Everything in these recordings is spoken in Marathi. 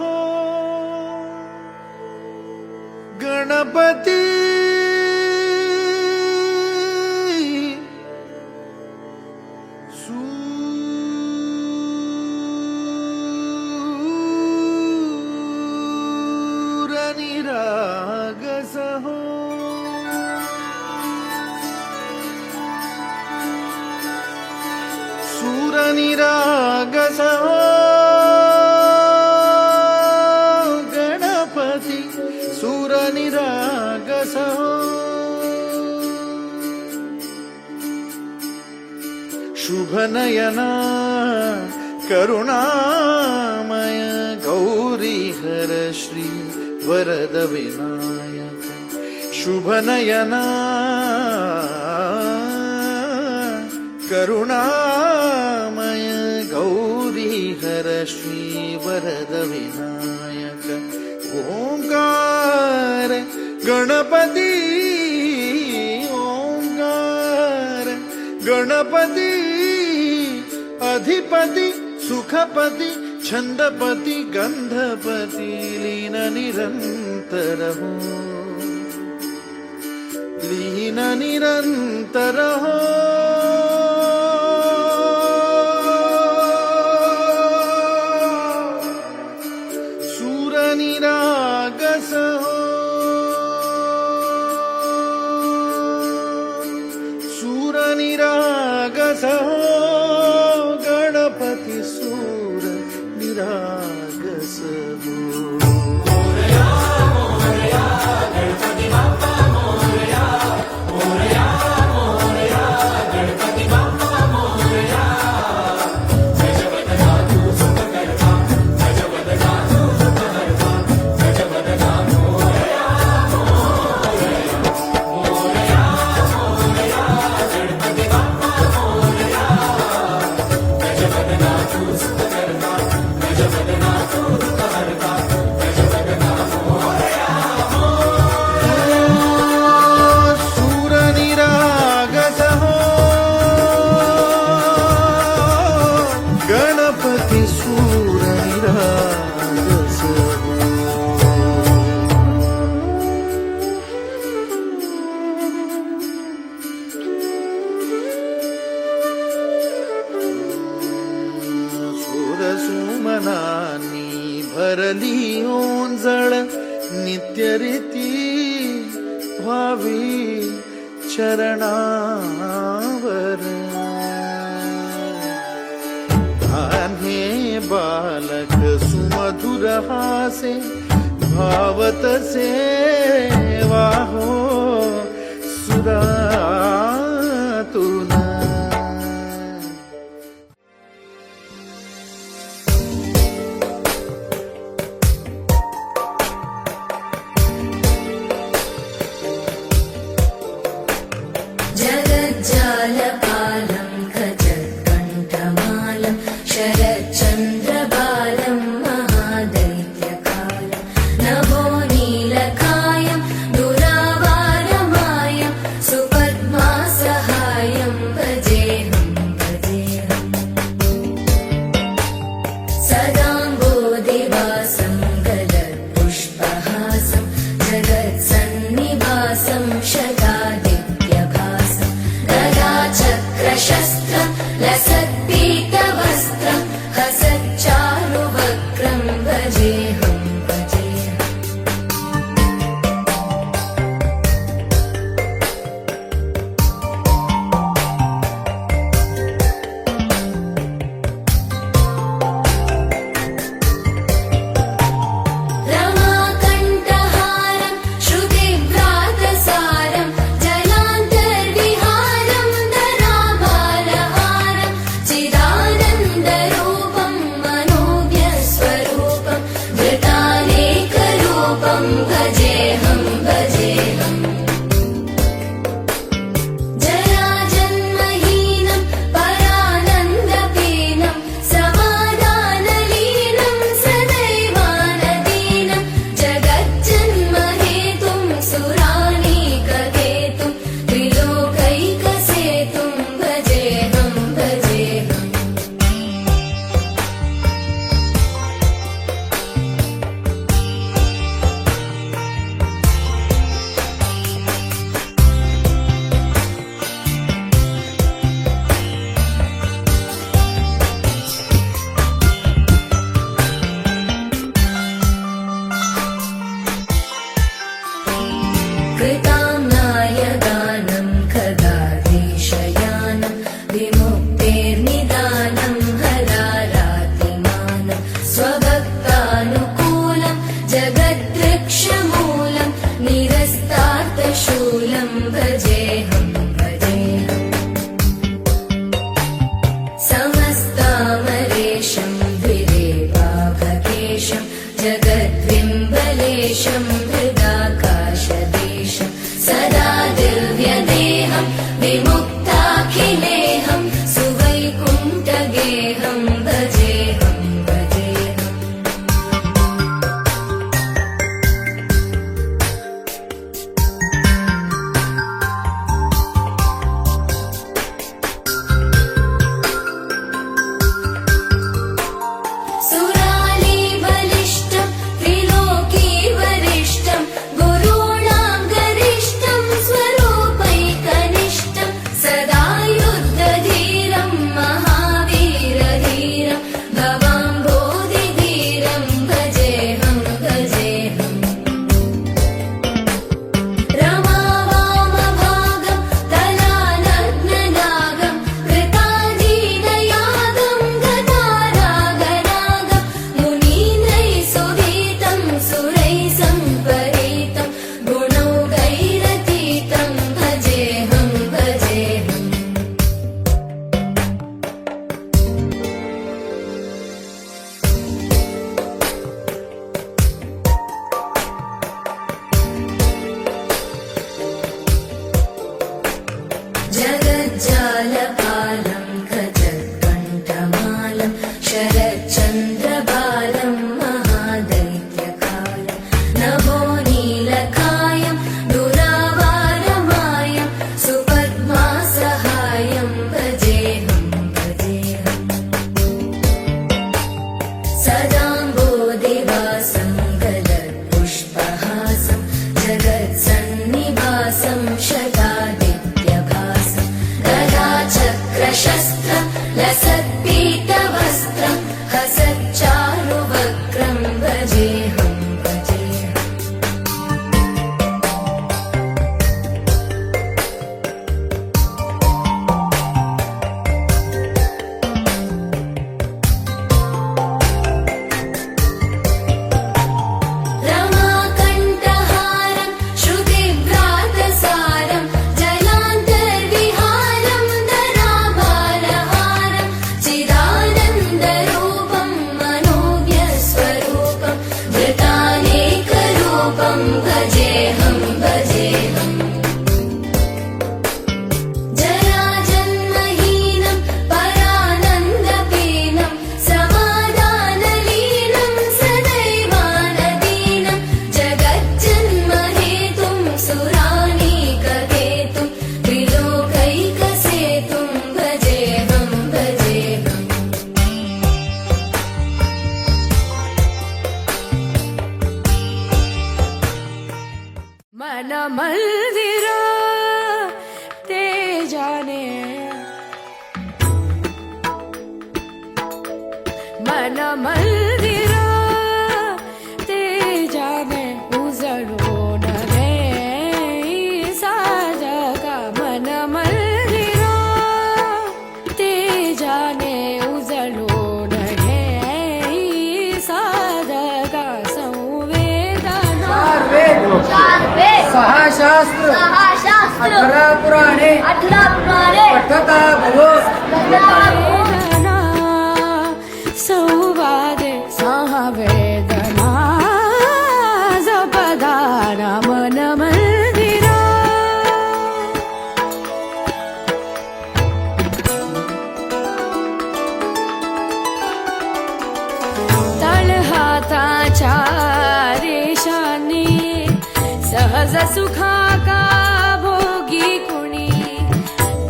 हो गणपती सूरनिरागस हो सूरनिरागस हो सूरनिरागस हो शुभनयना करुणामय गौरीहर श्री वरद विनायक शुभनयना करुणामय गौरीहर श्री वरद विनायक ओंकार गणपती ओंकार गणपती अधिपती सुखपती छंदपती गंधपती लीन निरंतर हो लीन निरंतर हो सूरनिरागस हो सूरनिरागस हो गणपती सूरनिरागस हो सुमनानी भरली ओंजळ नित्यरीती व्हावी चरणावर आन्हे बालक सुमधुर हासे भावतसे वाहो सुरातून जगज्जालपालं गजत्कण्ठमालं शरच्चन्द्रबालं महादैत्यकालं नभो नीलकायं दुरावारमायं सुपद्मासहायं भजेऽहं भजेऽहम् सदाम्बोधिवासं गलत्पुष्पहासं जगत्सन्निवासं शतादित्यभासं चक्रशस्त्रं लसत्पीतवस्त्रं हसच्चारुवक्त्रं भजेऽहं भजेऽहम् रमाकण्ठहारं श्रुतिव्रातसारं जलान्तर्विहारं धराभारहारं चिदानन्दरूपं मनोज्ञस्वरूपं सुरेशं जगद्विम्बलेशं हृदाकाशदेशं सदा दिव्यदेहं विमुक्ताखिलेहं सुवैकुण्ठगेहं भजेऽहं भजेऽहम् सुरालीबलिष्ठं त्रिलोकीवरिष्ठं गुरूणां गरिष्ठं स्वरूपैकनिष्ठं सदा युद्धधीरं महावीरधीरं भवाम्भोधिधीरं भजेऽहं भजेऽहम् रमावामभागं तलानग्ननागं कृताजीनयागं गतारागनागं मुनीन्द्रैः सुधीतं सुरैः सम्परीतं गुणौघैरतीतं भजेऽहं भजेऽहम् जगज्जालपालं खचत्कण्ठमालं शरच्चन्द्रबालं महादैत्यकालं नभोनीलकायं दुरावारमायं सुपद्मासहायं भजेऽहं भजेऽहम् सदाम्बोधिवासं गदत्पुष्पहासं जगत्सन्निवासं शतादित्यभासं गदाचक्रशस्त्रं लसत्पीतवस्त्रं हसच्चारुवक्त्रं भजेऽहं भजेऽहम् रमाकण्ठहारं श्रुतिव्रातसारं जलान्तर्विहारं धराभारहारं चिदानन्दरूपं मनोज्ञस्वरूपं धृतानेकरूपं भजेऽहं भजेऽहम् जराजन्महीनं परानन्दपीनं समाधानलीनं सदैवानदीनं जगज्जन्महेतुं सुरानीककेतुं त्रिलोकैकसेतुं भजेऽहं भजेऽहम् मन मंदिरा ते जाने मन मंदिरा ते जाने उजळून गे साजगा मन मंदिरा ते जाने उजळून गे साजगा संवेदना सहा शास्त्र 18 पुराणे पठता भव वेदना संवादे सहवेदना जपदाना मन मंदिरा तळहाताच्या रेषांनी सहज सुखाका भोगी कुणी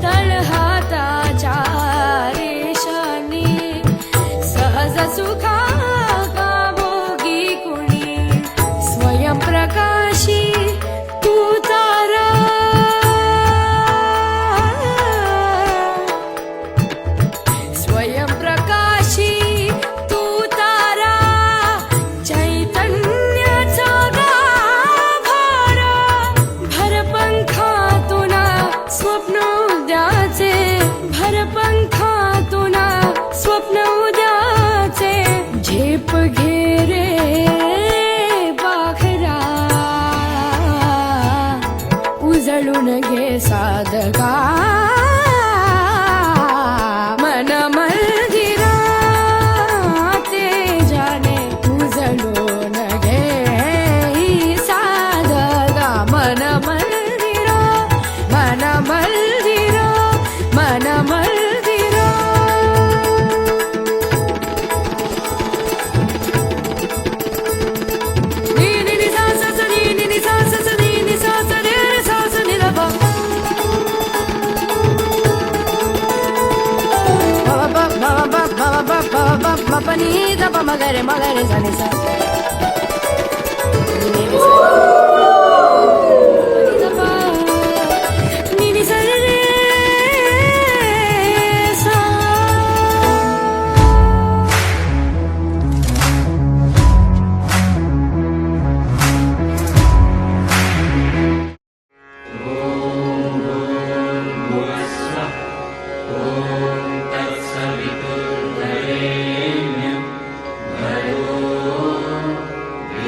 तळहाताच्या रेषांनी सहज सुखाका भोगी कुणी स्वयंप्रकाशी तू तारा स्वयंप्रकाशी तू तारा चैतन्याचा गाभारा भरपंखातून स्वप्न उद्याचे भरपंखातून स्वप्न उद्याचे झेप घे रे पाखरा उजळून घे साधका मन मंदिरा ते जाने उजळून पनी द प मगरे मगरे सनि सा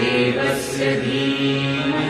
देवस्य धीमहि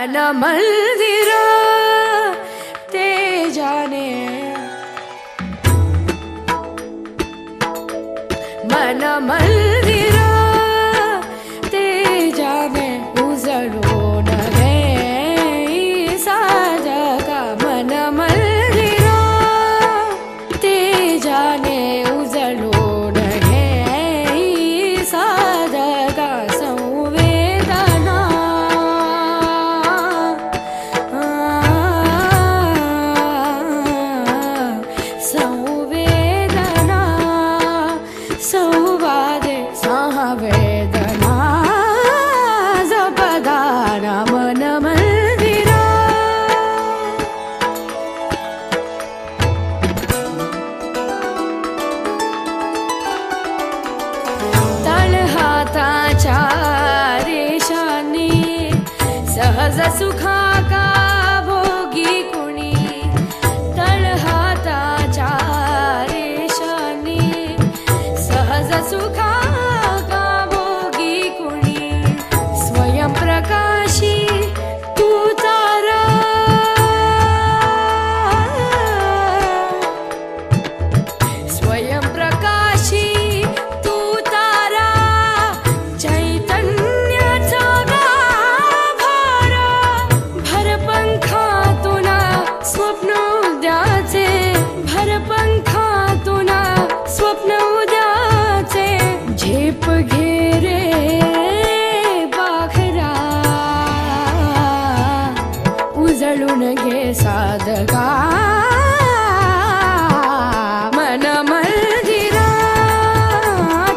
मन मंदिर तेजाने मन मंदिर तेजाने उजळून गे साजगा मन मंदिर तेजाने उजळून गे साजगा संवेदना संवेदना संवादे संवेदना जपदाना मन मंदिरा तळहाताच्या रेषांनी सहज सुखाका भोगी कुणी तळहाताच्या रेषांनी सहज सुखाका भोगी कुणी स्वयंप्रकाशी तू तारा स्वयंप्रकाशी तू तारा चैतन्याचा गाभारा भरपंखातून स्वप्न उद्याचे भरपंखातून स्वप्न उद्याचे झेप घे रे बाखरा उजळून घे साधगा मन मंदिरा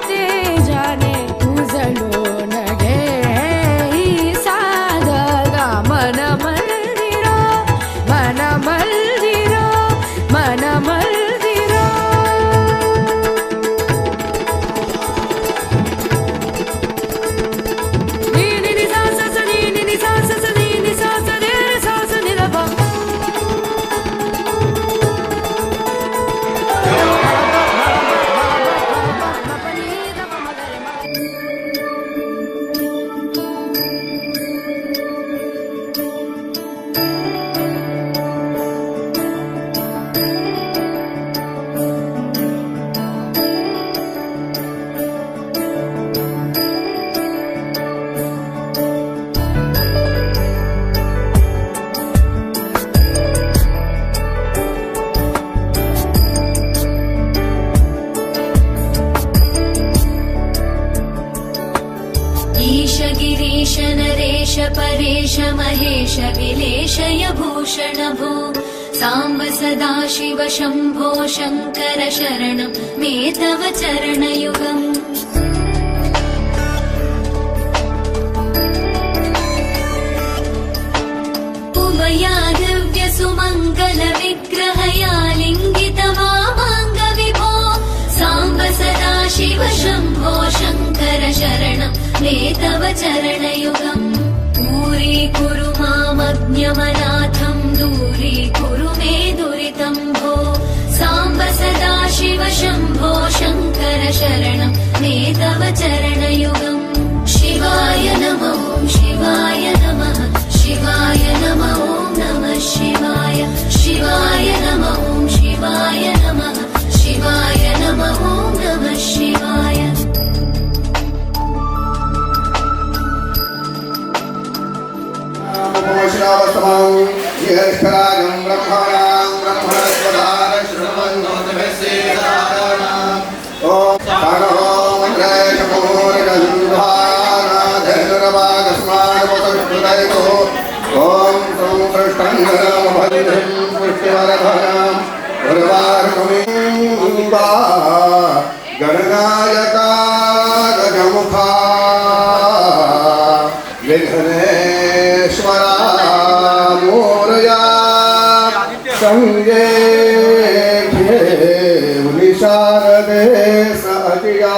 तेजाने उजळून घे साधगा मन मंदिरा मन मंदिरा मन मंदिरा नी नी नी सा सा सा नी नी नी सा सा सा नी नी सा सा रे रे सा सा नी दा पा ईश गिरीश नरेश परेश महेश विलेशय भूषण भो साम्ब सदाशिव शम्भो शङ्कर शरणं मे तव चरणयुगम् उमया दिव्य सुमङ्गल विग्रहया लिङ्गित वामाङ्ग विभो साम्ब सदाशिव शम्भो शङ्कर शरणं मे तव चरणयुगम् दूरीकुरु मामज्ञमनाथं दूरीकुरु मे दुरितं भो साम्ब सदाशिव शम्भो शङ्कर शरणं मे तव चरणयुगम् शिवाय नमः शिवाय नमः शिवाय नमः ॐ नमः शिवाय शिवाय नमः ॐ शिवाय नमः शिवाय नमः ॐ नमः शिवाय श्रावस्तमं ज्येष्ठराजं ब्रह्मणां ब्रह्मणस्पदान श्रवन्नोतिभिस्सेदानाम् ॐ सागरो मन्त्रेशपूर्गजुर्भानाधैर्वागस्मानपतुष्टुदैतो ॐ संकृष्टङ्गमभद्रं पुष्टिवरधरां उर्वारुकमिम्बा गणनायका गजमुखा विघ्नेश्वरा मोरया संगे शारदे सतिया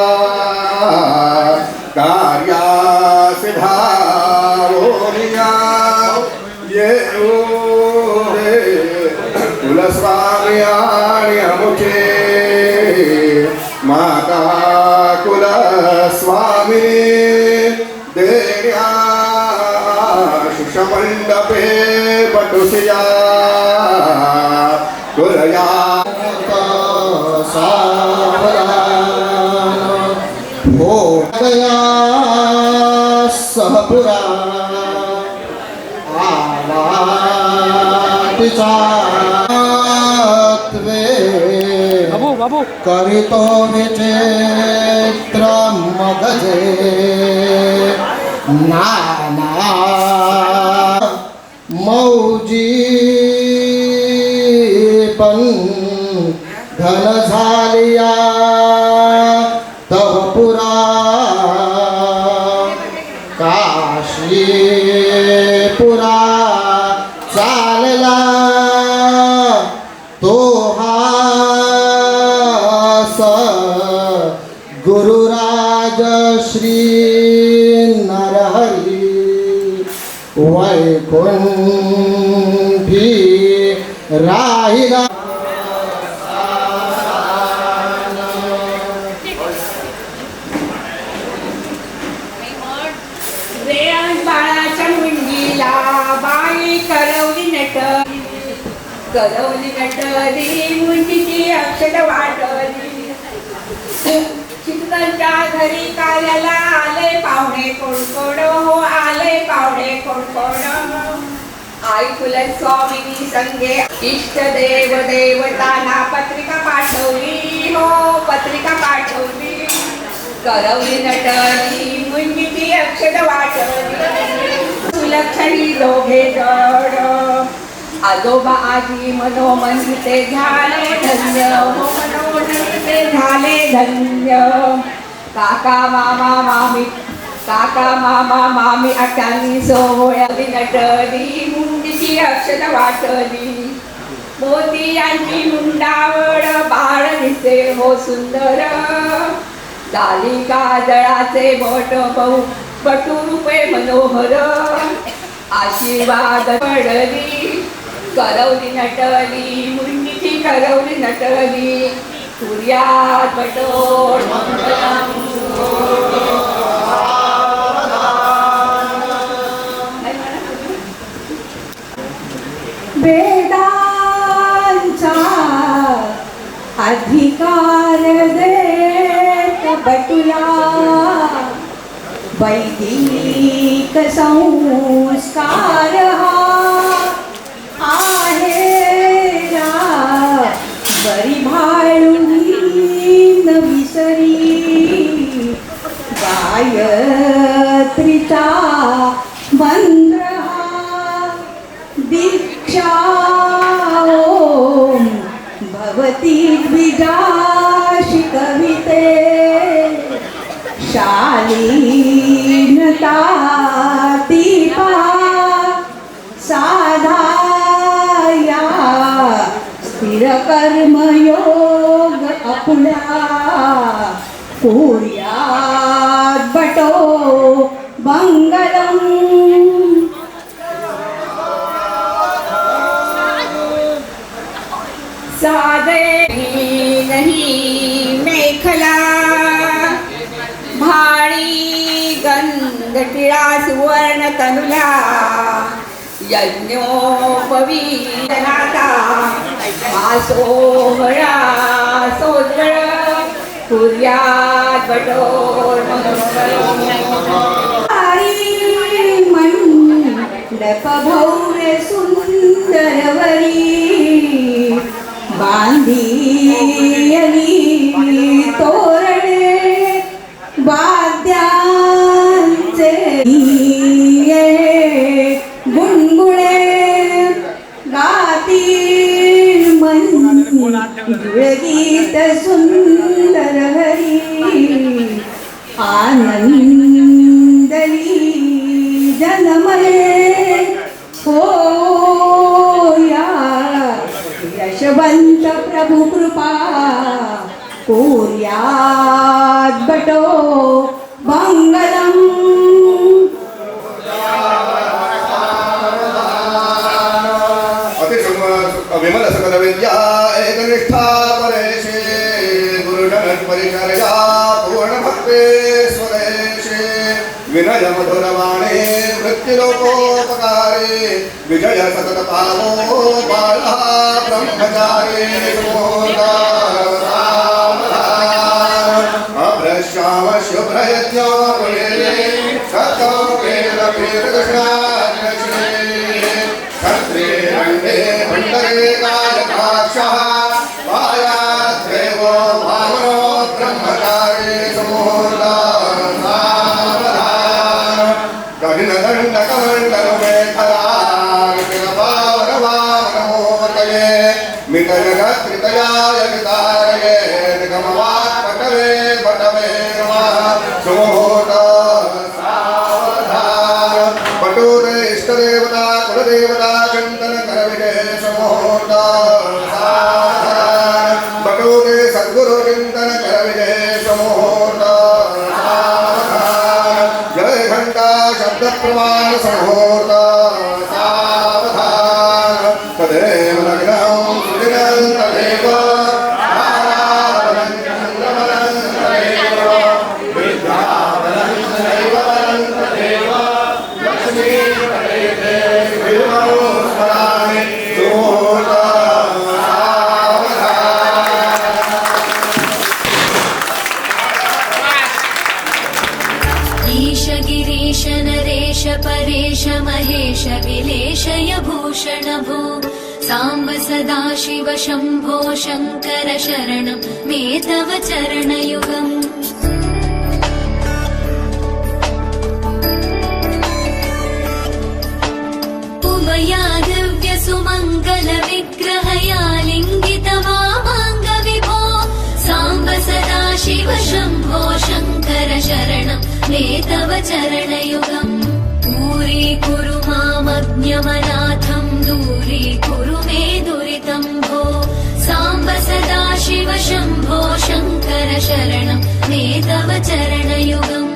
कार्या सिद्धावोनिया ये रे कुलस्वामियाणि अमुखे माता कुलस्वामिनी देर्या शुषमण्डप ऋषिया कुलया हो गया सहपुरा बाबू करितो विचित्र मगजे नाना मौजी पण धन झालिया तव पुरा काशी पुरा चालला तो हास गुरुराज श्री नरहरी वैकुंठी राहिला रेण बाळाच्या मुंगीला बाई करवली नटली मुंजीची अक्षर वाटली चितकांच्या घरी कार्याला आले पाहुणे कोणकोण हो आले पाहुणे कोणकोण आई फुले स्वामिनी संगे इष्ट देव देवतांना पत्रिका पाठवली हो पत्रिका पाठवली करवली नटली मुंजीची अक्षर वाटली सुलक्षणी दोघे जड आजोबा आजी मनोमनते झाले धन्य हो मनोमनते झाले धन्य काका मामा मामी आकांनी सोहळ्याली नटली मुंडीची अक्षर वाटली मोतियांची मुंडावळ बाळ दिसे हो सुंदर झाली काजळाचे बोट बहु बटू रूपे मनोहर आशीर्वाद पडली करवली नटली मुंडीची करवली नटली सूर्यात बटोळ वेदांचा अधिकार देत बटुला वैदिक संस्कार आहे बरी भाळून विसरी गायत्रीचा मंत्र दीक्षा ओम भवती द्विजा शिकविते शालीनता दीपा साधाया स्थिर कर्मयोग अपुला कुर्यात बटो मंगलम सादे नहीं मेखला भाळी गंध टिळा सुवर्ण तनुला यज्ञोपवीतनाता सोहळा सोदळ कुर्यात बटोर मंडप भव्य सुंदरवरी बांधियली तोरणे वाद्यांचे गुणगुणे गातील गीत सुंदर हरी आनंदली जनमले होया यशवंत प्रभु कृपा कुर्यात बटो मंगलम विमल सकल विद्या एकनिष्ठा परेशे गुरुजन परिचर्या पूर्ण भक्ते स्वदेशे विनय मधुर वाणी मृत्युलोकोपकार ब्रह्मचारी विजय सतत पावो बाला ब्रह्मचारी अभ्रश्याम शुभ्रयत्यो सतो केल क्षत्रे रण्डे भण्डरे कालकाक्षः वायाद्रेवो भावनो ब्रह्मचारी मितयगत्रितयाय गितारये निगमवात् पटवे पटवे नमः सुमुहूर्त सावधान पटुरे इष्टदेवता कुलदेवता चिन्तन करविजय सुमुहूर्त सावधान पटुरे सद्गुरु चिन्तन करविजय सुमुहूर्त सावधान जय घंटा शब्द प्रमाण सुमुहूर्त सावधान तदेव लग्नम् तदेव ईश गिरीश नरेश परेश महेश विलेशय भूषण भो साम्ब सदा शिव शम्भो शङ्कर शरणं मे तव चरणयुगम् उमया दिव्य सुमङ्गल विग्रहया लिङ्गित वामाङ्ग विभो साम्ब सदा शिव शम्भो शङ्कर शरणं मे तव चरणयुगम् दूरीकुरु मामज्ञमनाथं दूरीकुरु मे दुरितं भो साम्ब सदा शिव शम्भो शङ्कर शरणं मे तव चरणयुगम्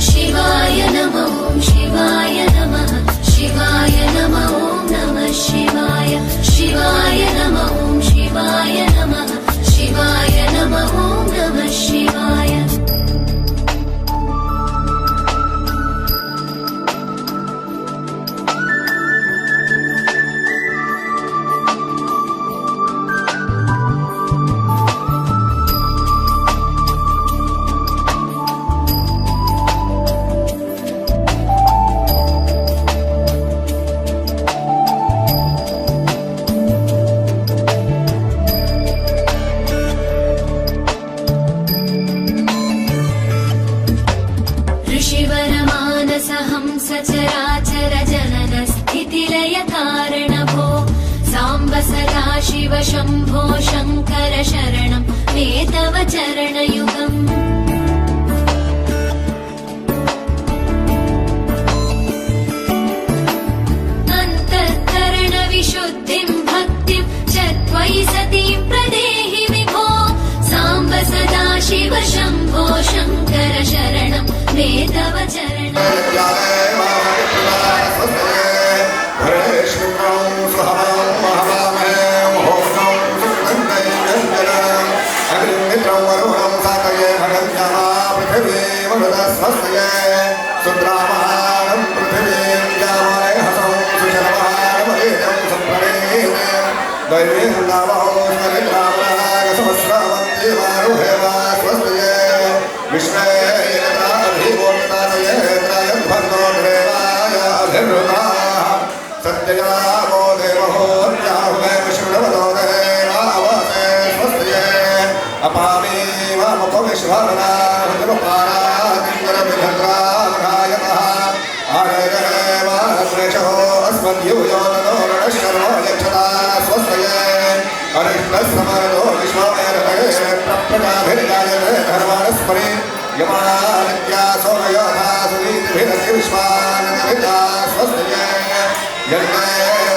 शिवाय नमः शिवाय नमः शिवाय नमः ॐ नमः शिवाय शिवाय नमः ॐ शिवाय नमः शिवाय नमः ॐ नमः शिवाय सचराचर जनन स्थितिलय कारण भो साम्ब सदा शिव शम्भो शङ्कर शरणं मे तव चरणयुगम् अन्तःकरण विशुद्धिं भक्तिं च त्वयि सतीं प्रदेहि विभो साम्ब सदा शिव शम्भो शङ्कर शरणं मे तव चरणम् सुद्रामहानं पृथिवीं जामय हसं सुशरमानमलेजं सम्प्रणेन दैवीं नामहो स्मरित्रामरागसहस्रावं देवारुहेवा स्वस्तये विश्वे यत्राभिगोत्रायत्रायद्भर्गो देवाय अभिवृताः सत्ययागो देवहोर्याहुमे विष्णुवदो देवावसे स्वस्तये अपामि वामुखो विश्वभना अस्मद्यूयो नो रणशर्मो यक्षता स्वस्तये अरिष्टसमरो विश्वमेरतये प्रप्रजाभिर्गायते धर्माणस्मरे यमानित्या सोमयोधा सुनीतिभिरस्य विश्वानन्दविदा स्वस्तये यज्ञे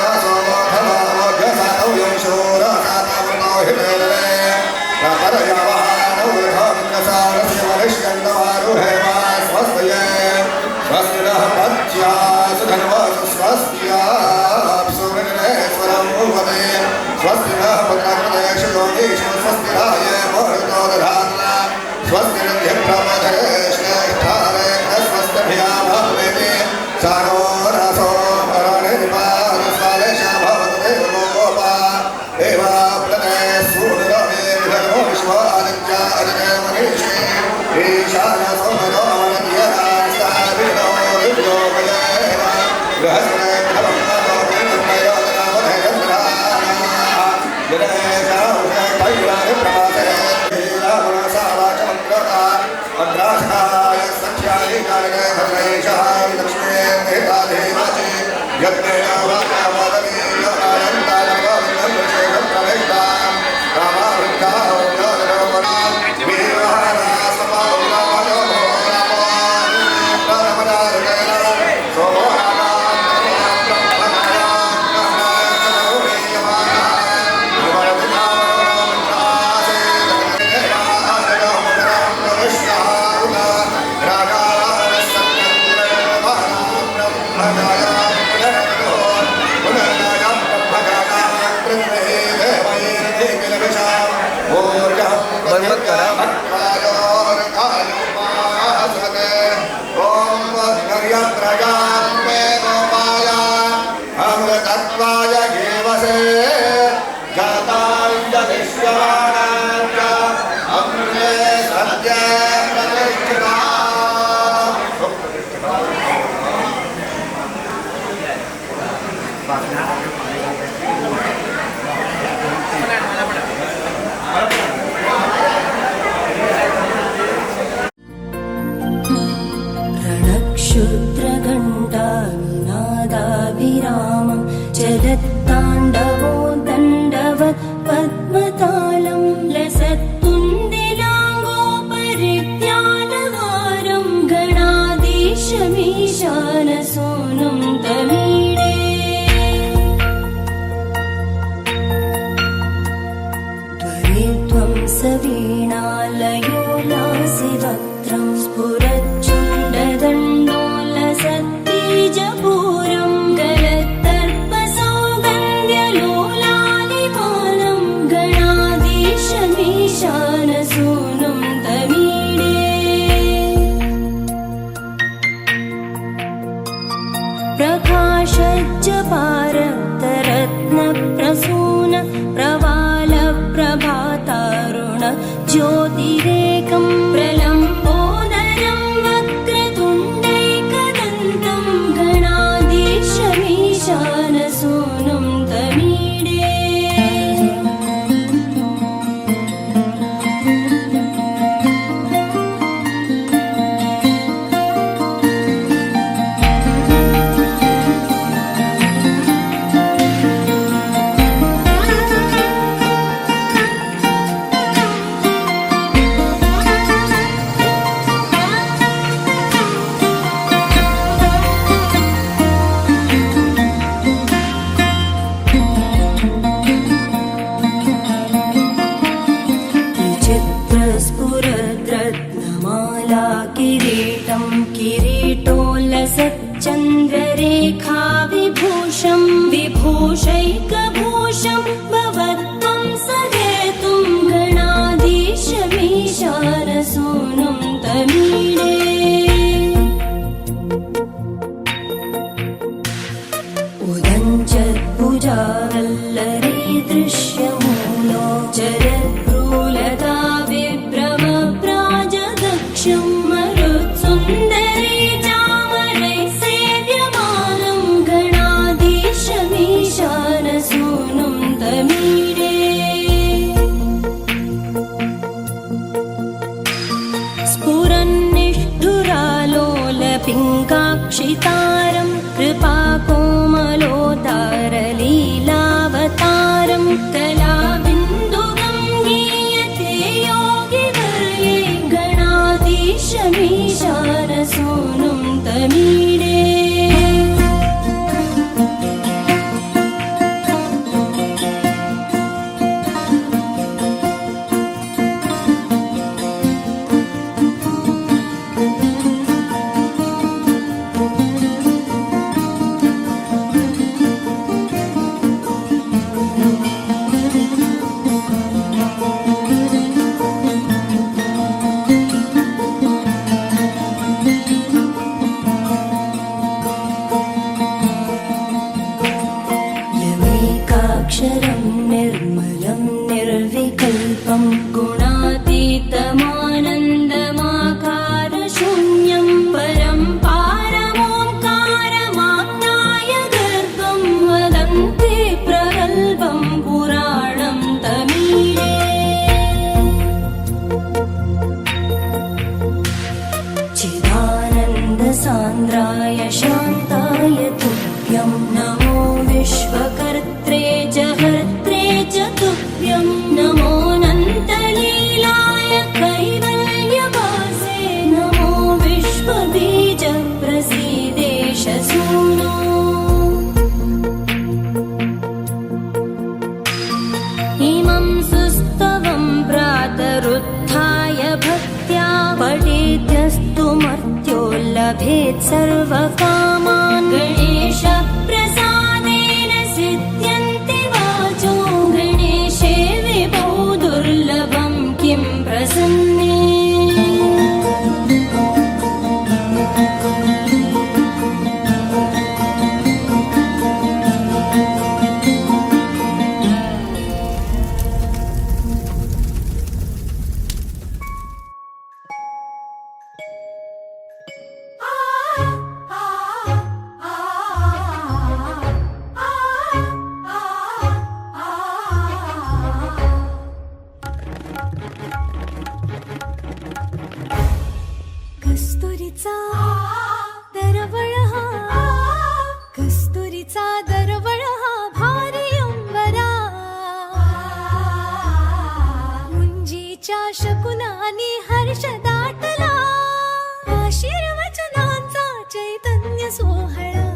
वासोमो धर्मोऽभ्यसातौ यंशूरसातावृतो हिमेलने प्रपरयावहानौ विधोऽग्रसारस्य वरिष्यन्दवारुहे वा स्वस्तये स्वस्ति नः पत्या सुधन्वसु स्वस्त्याप्सुरगणेश्वरं भुवने स्वस्ति नः पुत्रकृतेषु योगीषु स्वस्ति राये मोहितो दधाना स्वस्ति नद्यप्रमदे श्रेष्ठारे स्वस्तिभिया भवेति सारो रसो भरणिर्मा रणक्षुद्रघण्टानिनादाभिरामं चलत्ताण्डवो दण्डवत् पद्मतालं लसत्तुन्दिलाङ्गोपरित्यालहारं गणाधीशमीशानसूनुं तमीडे त्वरित्वं सवीणालयो लासिवक्त्रं स्फुरच्चुण्डदण्डोलसत्तीजपूरं गलत्तर्पसौगन्ध्यलोलालिपालं गणाधीशमीशानसूनुं तमीडे प्रकाशज्जपारक्तरत्नप्रसून प्रवालप्रभातारुण ज्योतिरेकं प्रलम्बोदरं वक्रतुण्डैकदन्तं गणाधीशमीशानसूनुं तमीडे विचित्रस्फुरद्रत्नमाला किरीटं किरीटोल्लसच्चन्द्ररेखा विभूषं विभूषैकभूषं भवत्वं सहेतुं गणाधीशमीशानसूनुं तमीडे उदञ्चत्भुजावल्लरी दृश्यमूलो जरद्भ्रूलता विभ्रमप्राजदक्षं मरुत्सुन्दरी चामरैः सेव्यमानं गणाधीशमीशानसूनुं तमीडे स्फुरन्निष्ठुरालोलपिङ्गाक्षितारं कृपाकोमलोदारलीलावतारं कलाबिन्दुगं गीयते योगिवर्ये गणाधीशमीशानसूनुं तमीडे अद्वैतमानन्दमाकार शून्यं परं पारमोङ्कारमाज्ञाय गर्भं वदन्ति प्रगल्भं पुराणं तमीरे चिदानन्दसान्द्राय शान्ताय तुभ्यं नमो विश्वकर्त्रे च हर्त्रे च तुभ्यं नमोऽनन्तलीलाय कैवल्यवासे नमो विश्वबीजप्रसीदेश सूनो इमं सुस्तवं प्रातरुत्थाय भक्त्या पठेद्यस्तु मर्त्यो लभेत् सर्वकामान् गणेशप्रसादेन सिद्ध्यन्ति वाचो गणेशे विभो दुर्लभं किं प्रसन्ने कस्तुरीचा दरवळ हा कस्तुरीचा दरवळ हा भारी अंबरा मुंजीच्या शकुनाने हर्ष दाटला आशीर्वचनांचा चैतन्य सोहळा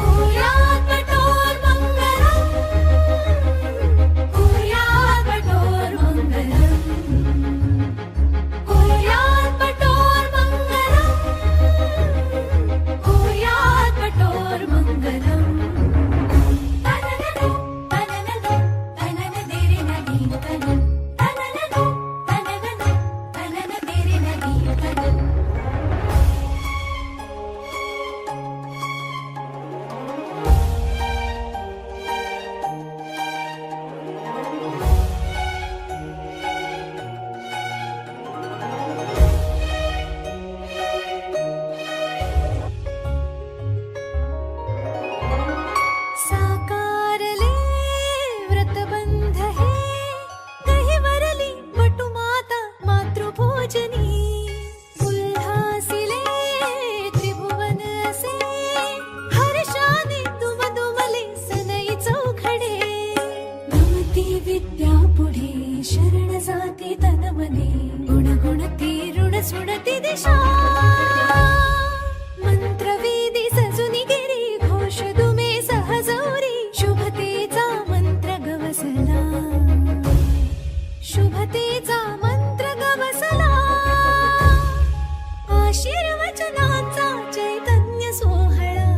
कुर्यात् कठोरमङ्गलम् कुर्यात् कठोरमङ्गलम् कुर्यात् कठोरमङ्गलम् कुर्यात् कठोरमङ्गलम् तनननो तनननो तननदिरिनदीतनं तनननो तनननो तननदिरिनदीतनं साकारले व्रतबंध हे गहिवरली वटुमाता मातृभोजनी उल्हासिले त्रिभुवन असे हर्षाने दुमदुमले सनई चौघडे भ्रमती विद्या पुढे शरण जाती तनमने गुणगुणती ऋण सुणती दिशा मंत्रवेदी सजुनी गिरी घोष दुमे सहजौरी शुभतेचा मंत्र गवसला शुभतेचा मंत्र गवसला आशीर्वचनांचा चैतन्य सोहळा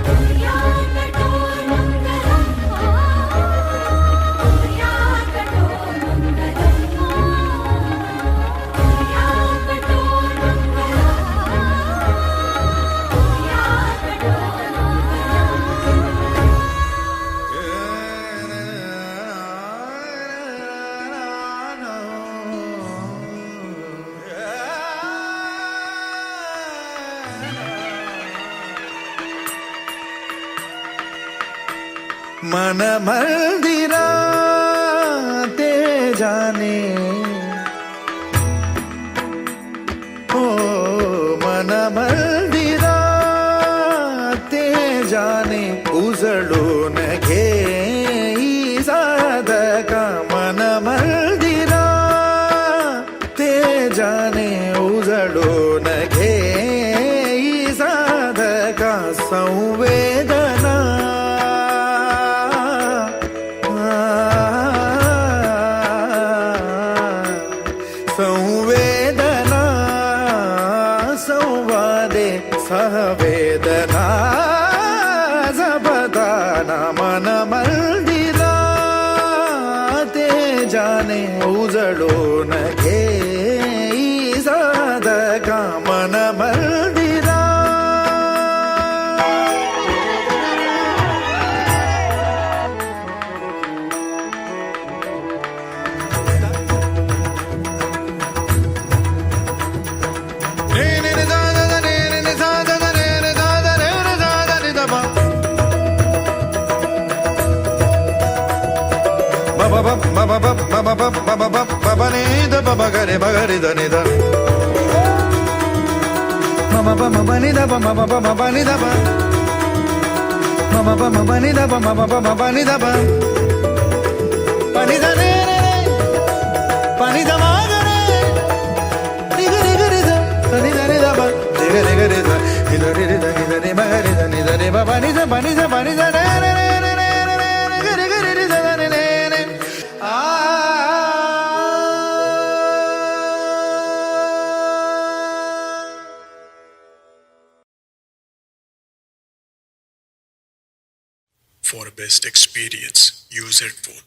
कुर्यात् कठोरमङ्गलम् कुर्यात् कठोरमङ्गलम् कुर्यात् मन मंदिरा ते जाने ओ मन मंदिरा ते जाने उजळून घे साधका मन मंदिरा ते जाने उजळून घे साधका संवेदना संवेदना संवादे सहवेदना जपदाना मन मंदिरा ते जाने उजळून घे साधका मन मंदिरा ni da ba ba ga re da ni da ma ba ni da ba ni da ba ma ni da ba ni da ba pa ni da re pa ni da ma ga re ri da ni da ni da ba re da ni da re ma ga re da ni da re ba ni da re For best experience, use headphone.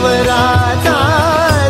ईश्वराचा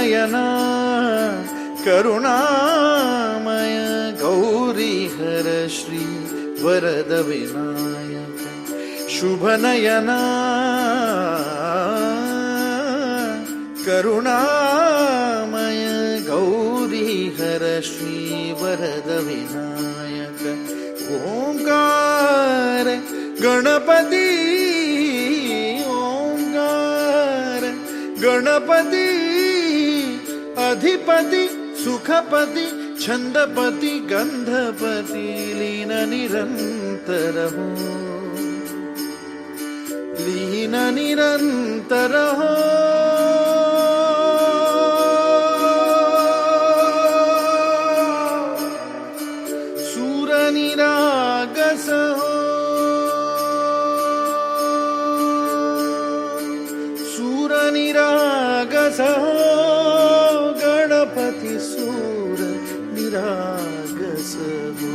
शुभनयना करुणामय गौरी हर श्री वरद विनायक शुभनयना करुणामय गौरी हर श्री वरद विनायक ओंकार गणपती ओंकार गणपती अधिपती सुखपती छंदपती गंधपती लीन निरंतर हो लीन निरंतर हो सूर निरागस हो सूर निरागस हो गणपती सूर निरागस हो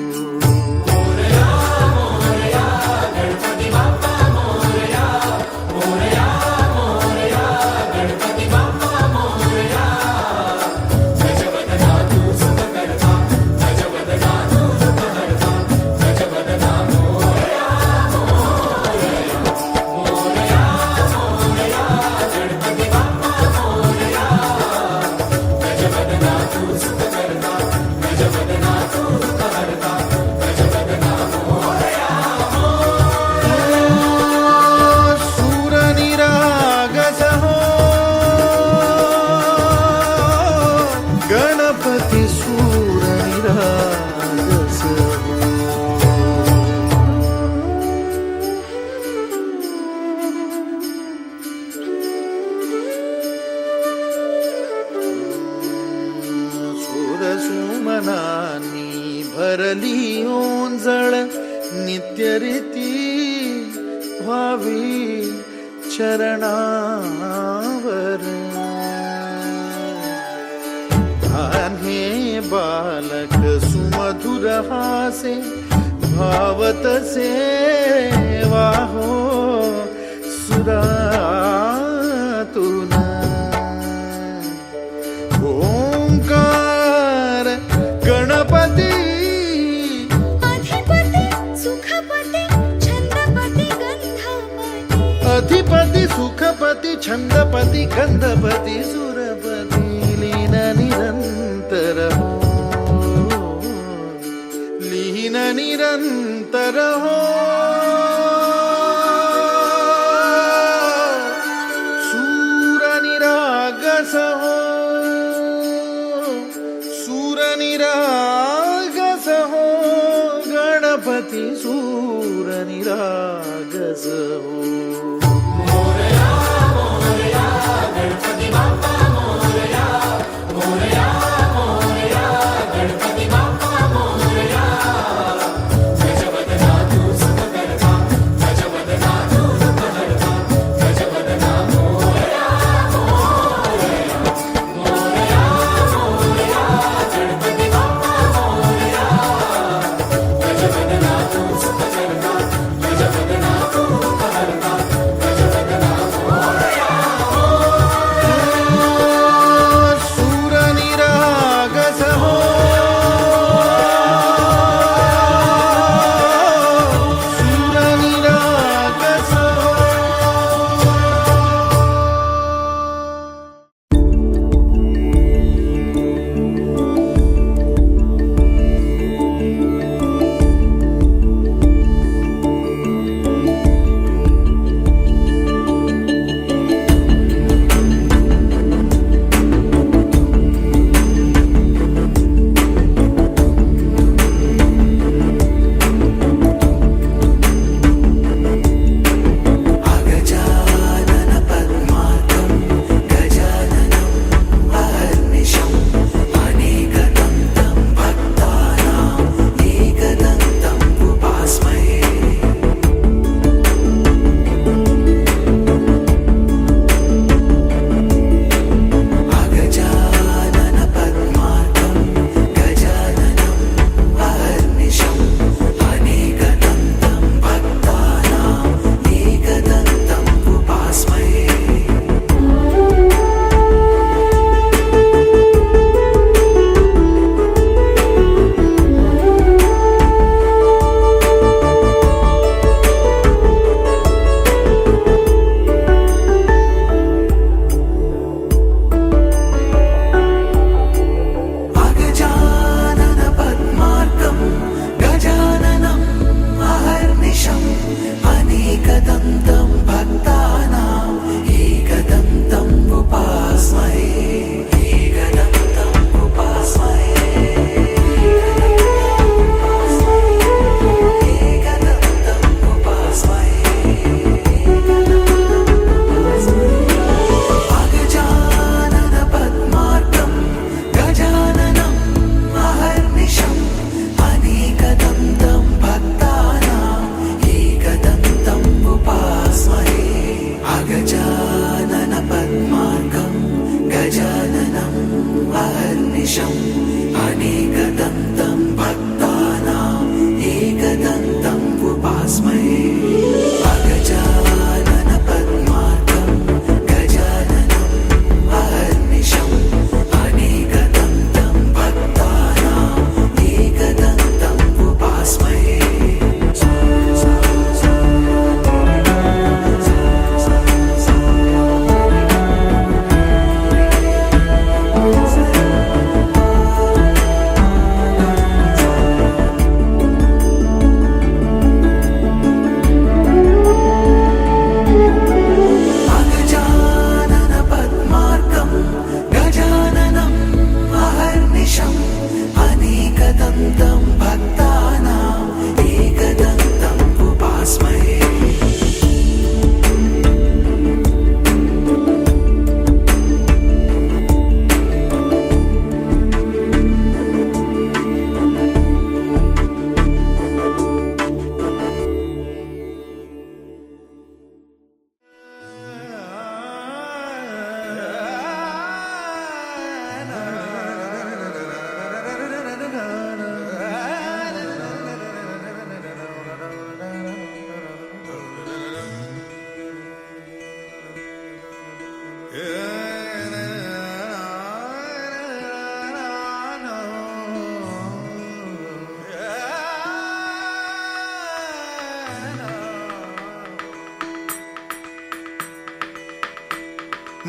गणपती सूर निरागस सूर सुमनानी भरली ओंजळ नित्यरीती व्हावी चरणावर हे बालक सुमधुर हासे भावत सेवा हो सुरातून ओंकार गणपती अधिपती सुखपती छंदपती गंधपती अधिपती सुखपती छंदपती गंधपती सुरपती लीन निरंतर हो लीन निरंतर हो सूर निरागस हो सूर निरागस हो गणपती सूर निरागस हो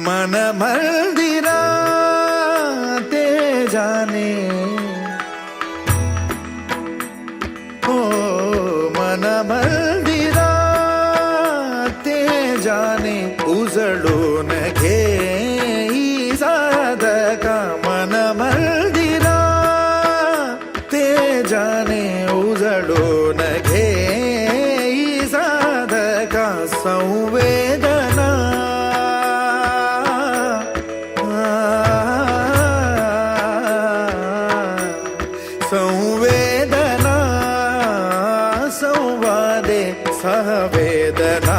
मन मंदिरा ते जाने हो मन मंदिरा ते जाने उजळून घे साधका मन मंदिरा ते जाने उजळून घे साधका संवेदना संवेदना संवादे सहवेदना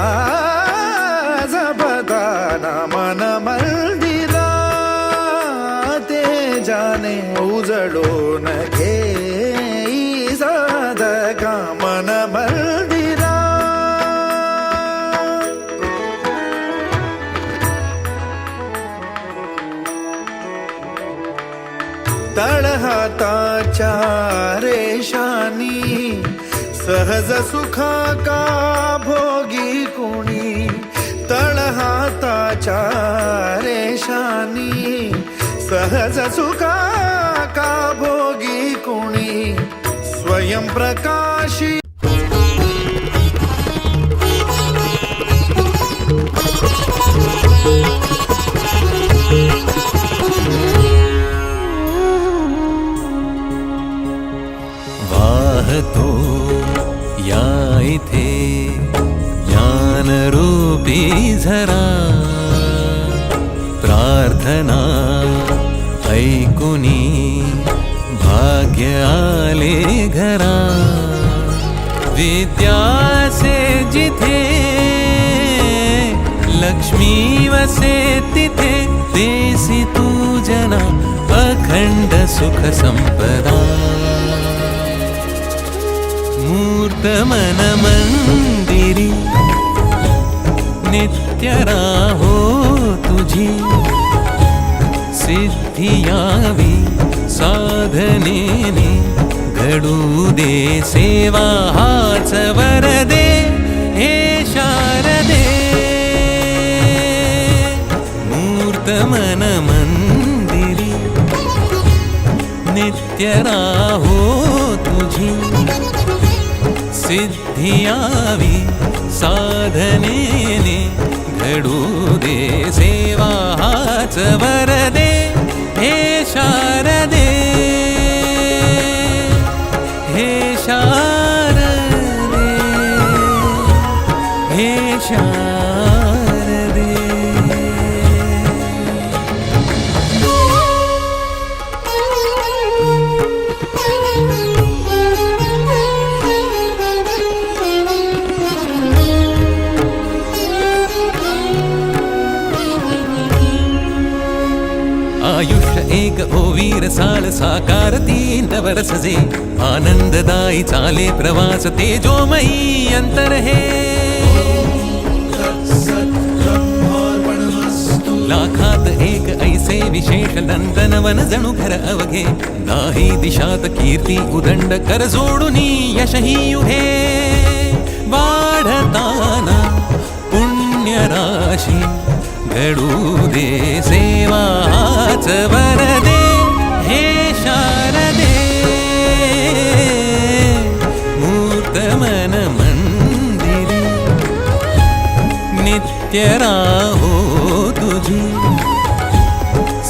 जपदाना मन मंदिरा ते जाने उजळून घे साधका मन मंदिरा तळहाताच्या रेषानी सहज सुखा का भोगी कुणी तळहाताच्या रेषानी सहज सुखा का भोगी कुणी स्वयं प्रकाशी वाहतो या इथे ज्ञानरूपी झरा प्रार्थना ऐकुनी भाग्य आले घरा विद्यासे जिथे लक्ष्मी वसे तिथे देसी तू जना अखंड सुख संपदा मूर्त मन मंदिरी नित्य राहो तुझी सिद्धी यावी साधनेने घडू दे सेवा हाच वरदे हे शारदे मूर्त मन मंदिरी नित्य राहो तुझी सिद्धी यावी साधनेने घडू दे सेवा हाच वरदे हे शारदे हे शारदे हे शारदे आयुष्य एक ओवीर साल साकारती नवरसजे आनंददायी चाले प्रवास तेजोमयी अंतर हे लाखात एक ऐसे विशेष नंदनवन जणू घर अवघे नाही दिशात कीर्ती उदंड कर जोडुनी यशही युहे वाढताना पुण्य राशी घडू दे सेवाच वरदे हे शारदे मूर्त मन मंदिरी नित्य राहो तुझी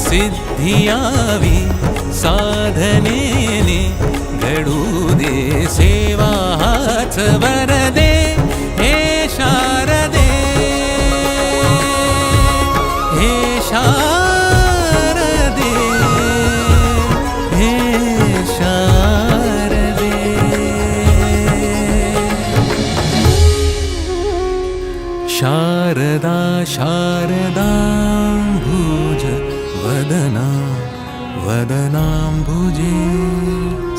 सिद्धी यावी साधनेने घडू दे सेवाच वरदे हे शारदे हे शारदे हे शारदे शारदा शारदाम्बुज वदना वदनाम्बुजे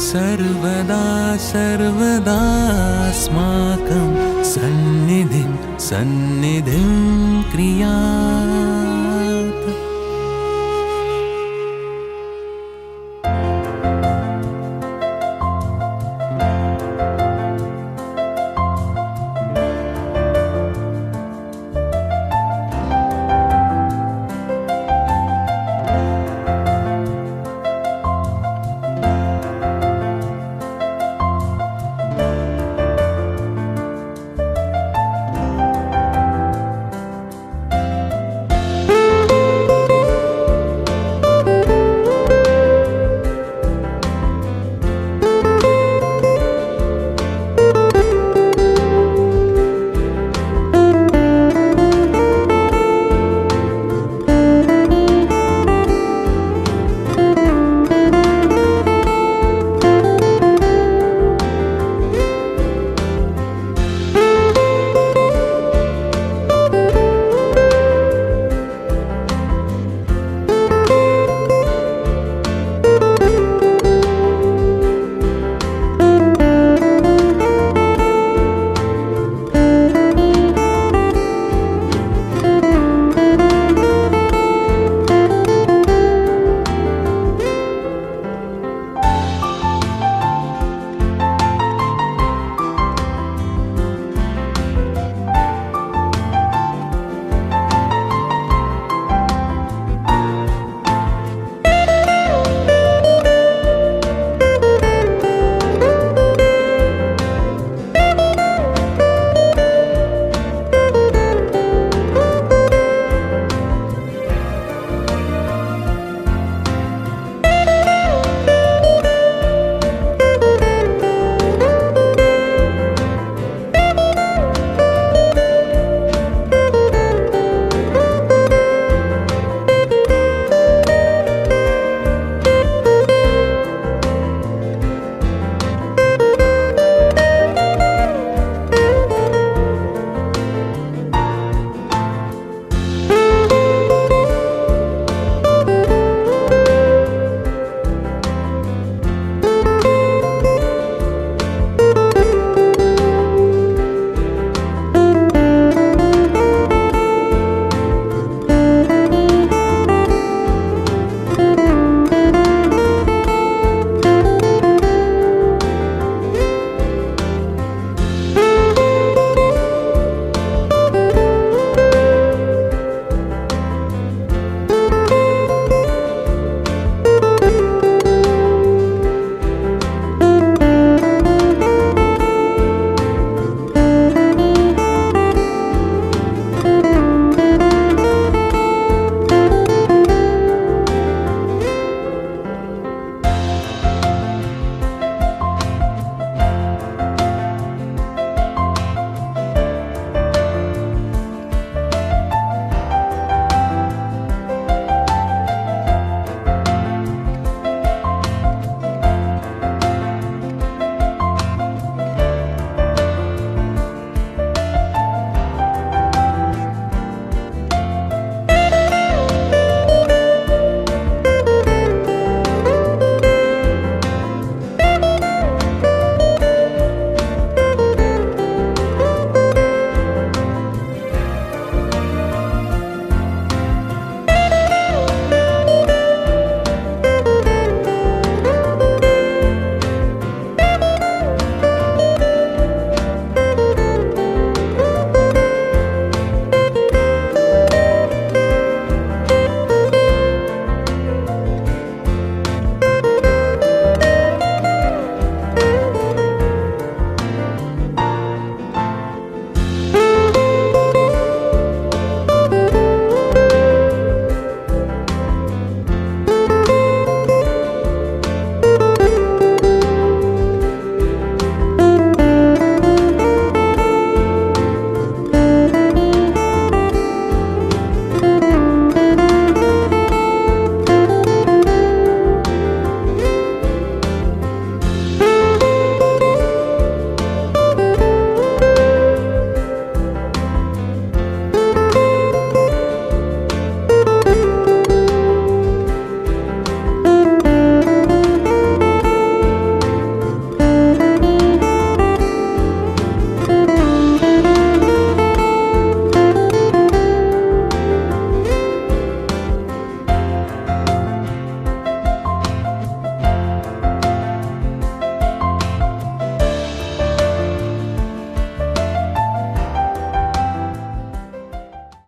सर्वदा सर्वदास्माकं सन्निधिं सन्निधिं क्रिया